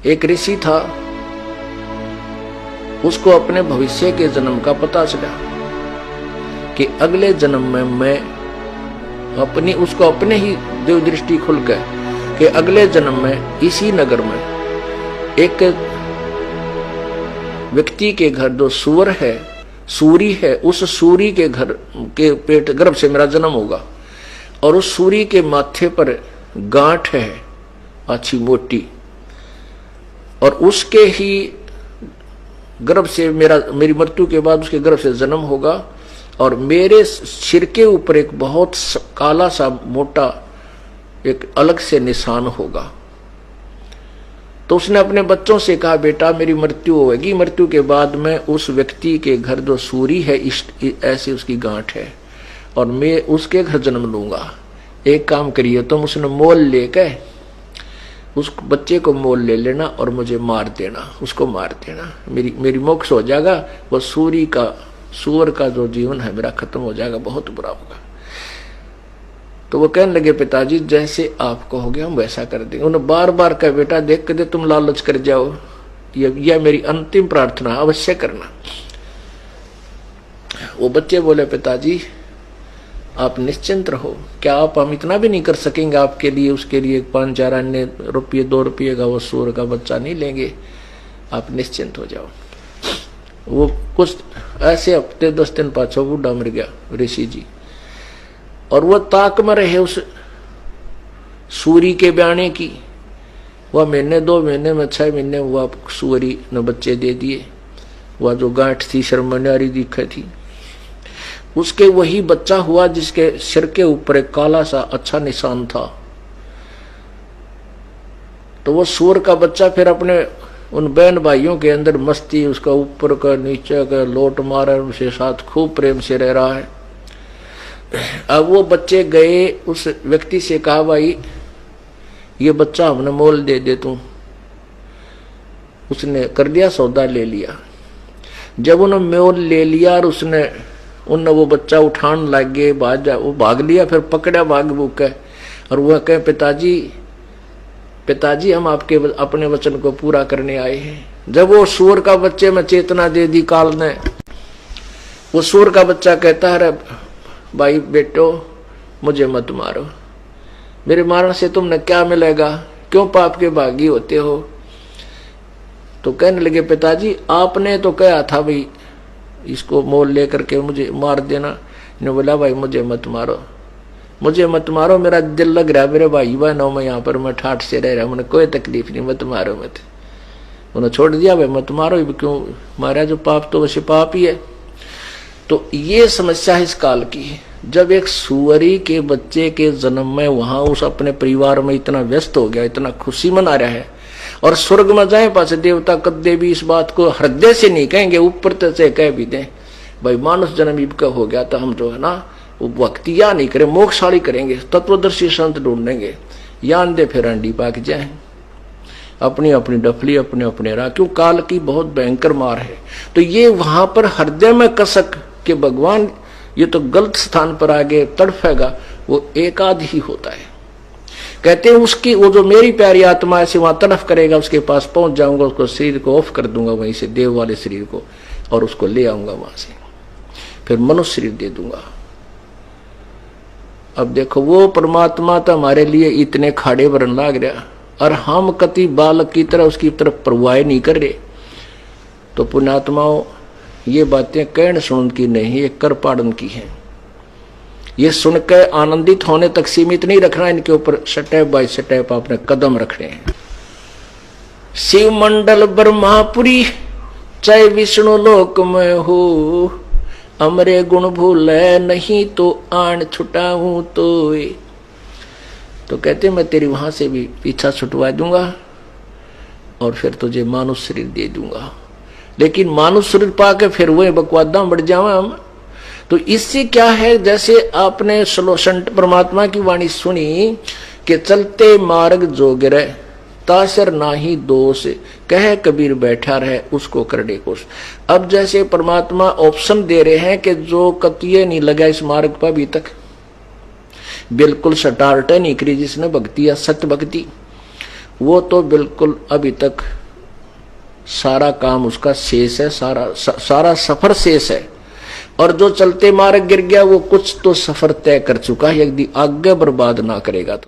एक ऋषि था, उसको अपने भविष्य के जन्म का पता चला कि अगले जन्म में मैं उसको अपने ही देव दृष्टि खुल गए कि अगले जन्म में इसी नगर में एक व्यक्ति के घर जो सूअर है, सूरी है, उस सूरी के घर के पेट गर्भ से मेरा जन्म होगा और उस सूरी के माथे पर गांठ है अच्छी मोटी और उसके ही गर्भ से मेरी मृत्यु के बाद उसके गर्भ से जन्म होगा और मेरे सिर के ऊपर एक बहुत काला सा मोटा एक अलग से निशान होगा। तो उसने अपने बच्चों से कहा, बेटा मेरी मृत्यु होगी, मृत्यु के बाद मैं उस व्यक्ति के घर जो सूरी है ऐसी उसकी गांठ है और मैं उसके घर जन्म लूंगा। एक काम करिए तुम उसने मोल लेकर उस बच्चे को मोल ले लेना और मुझे मार देना, उसको मार देना, मेरी मोक्ष हो जाएगा। वो सूअर का जो जीवन है मेरा खत्म हो जाएगा, बहुत बुरा होगा। तो वो कहने लगे, पिताजी जैसे आप कहोगे हम वैसा कर देंगे। उन्होंने बार बार कहा, बेटा देख के दे तुम लालच कर जाओ, यह मेरी अंतिम प्रार्थना अवश्य करना। वो बच्चे बोले, पिताजी आप निश्चिंत रहो, क्या आप हम इतना भी नहीं कर सकेंगे आपके लिए, उसके लिए 5-4 अन्य रुपये 2 रुपये का वो सूअर का बच्चा नहीं लेंगे, आप निश्चिंत हो जाओ। वो कुछ ऐसे हफ्ते 10 दिन पाछो बूढ़ा मर गया ऋषि जी और वो ताक में रहे उस सूरी के ब्याने की। वह महीने 2 महीने में 6 महीने वह सूरी ने बच्चे दे दिए। वह जो गांठ थी शर्मन्यारी दिखे थी, उसके वही बच्चा हुआ जिसके सिर के ऊपर एक काला सा अच्छा निशान था। तो वो सूअर का बच्चा फिर अपने उन बहन भाइयों के अंदर मस्ती, उसका ऊपर का नीचे का लोट मारा, उनसे साथ खूब प्रेम से रह रहा है। अब वो बच्चे गए उस व्यक्ति से कहा, भाई ये बच्चा हमने मोल दे दे तू। उसने कर दिया, सौदा ले लिया। जब उन्होंने मोल ले लिया और उनने वो बच्चा उठान लग गए, वो भाग लिया, फिर पकड़ा भाग भूख और वह कहे, पिताजी हम आपके अपने वचन को पूरा करने आए हैं। जब वो सूअर का बच्चे में चेतना दे दी काल ने, वो सूअर का बच्चा कहता है, भाई बेटो मुझे मत मारो, मेरे मारने से तुमने क्या मिलेगा, क्यों पाप के भागी होते हो। तो कहने लगे, पिताजी आपने तो कहा था भाई इसको मोल लेकर के मुझे मार देना। ने बोला, भाई मुझे मत मारो, मेरा दिल लग रहा है, मेरे भाई बहनों में यहाँ पर मैं ठाठ से रह रहा हूँ, मैंने कोई तकलीफ नहीं, मत मारो मत। उन्होंने छोड़ दिया, भाई मत मारो, क्यों मारा, जो पाप तो वैसे पाप ही है। तो ये समस्या इस काल की है। जब एक सुअरी के बच्चे के जन्म में वहां उस अपने परिवार में इतना व्यस्त हो गया, इतना खुशी मना रहा है, और स्वर्ग में जाए पास देवता कदे भी इस बात को हृदय से नहीं कहेंगे, ऊपर से कह भी दें भाई मानुष जन्म इब का हो गया, तो हम जो है ना वो भक्ति या नहीं करें, मोक्षशाली करेंगे, तत्वदर्शी संत ढूंढेंगे, या अंधे फिर अंडी पाक जाए, अपनी अपनी डफली अपने अपने राह। क्यों काल की बहुत भयंकर मार है। तो ये वहां पर हृदय में कसक के भगवान ये तो गलत स्थान पर आगे तड़फेगा, वो एकाध ही होता है। कहते हैं उसकी वो जो मेरी प्यारी आत्मा ऐसे वहां तड़फ करेगा, उसके पास पहुंच जाऊंगा, उसको शरीर को ऑफ कर दूंगा वहीं से, देव वाले शरीर को, और उसको ले आऊंगा वहां से, फिर मनुष्य शरीर दे दूंगा। अब देखो वो परमात्मा तो हमारे लिए इतने खाड़े भरन लाग रहा और हम कति बालक की तरह उसकी तरफ परवाह नहीं कर रहे। तो पुण्यात्माओं ये बातें कहन सुन की नहीं, ये कर पाड़न की है। ये सुनकर आनंदित होने तक सीमित नहीं रखना, इनके ऊपर स्टेप बाय स्टेप आपने कदम रखने हैं। शिव मंडल ब्रह्मापुरी चाहे विष्णु लोक में हो, अमरे गुण भूले नहीं तो आन छुटाऊं तो कहते मैं तेरी वहां से भी पीछा छुटवा दूंगा और फिर तुझे मानुष शरीर दे दूंगा। लेकिन मानुष शरीर पाके फिर वही बकवादा बढ़ जावा हम। तो इससे क्या है, जैसे आपने संत परमात्मा की वाणी सुनी कि चलते मार्ग जोगिरे तासर नाही दोष, कहे कबीर बैठा रहे उसको करने कोश। अब जैसे परमात्मा ऑप्शन दे रहे हैं कि जो कतिये नहीं लगा इस मार्ग पर अभी तक, बिल्कुल सटार्ट नहीं करी जिसने भक्ति या सत्य भक्ति, वो तो बिल्कुल अभी तक सारा काम उसका शेष है, सारा सफर शेष है। और जो चलते मार्ग गिर गया वो कुछ तो सफर तय कर चुका है, यदि आगे बर्बाद ना करेगा तो।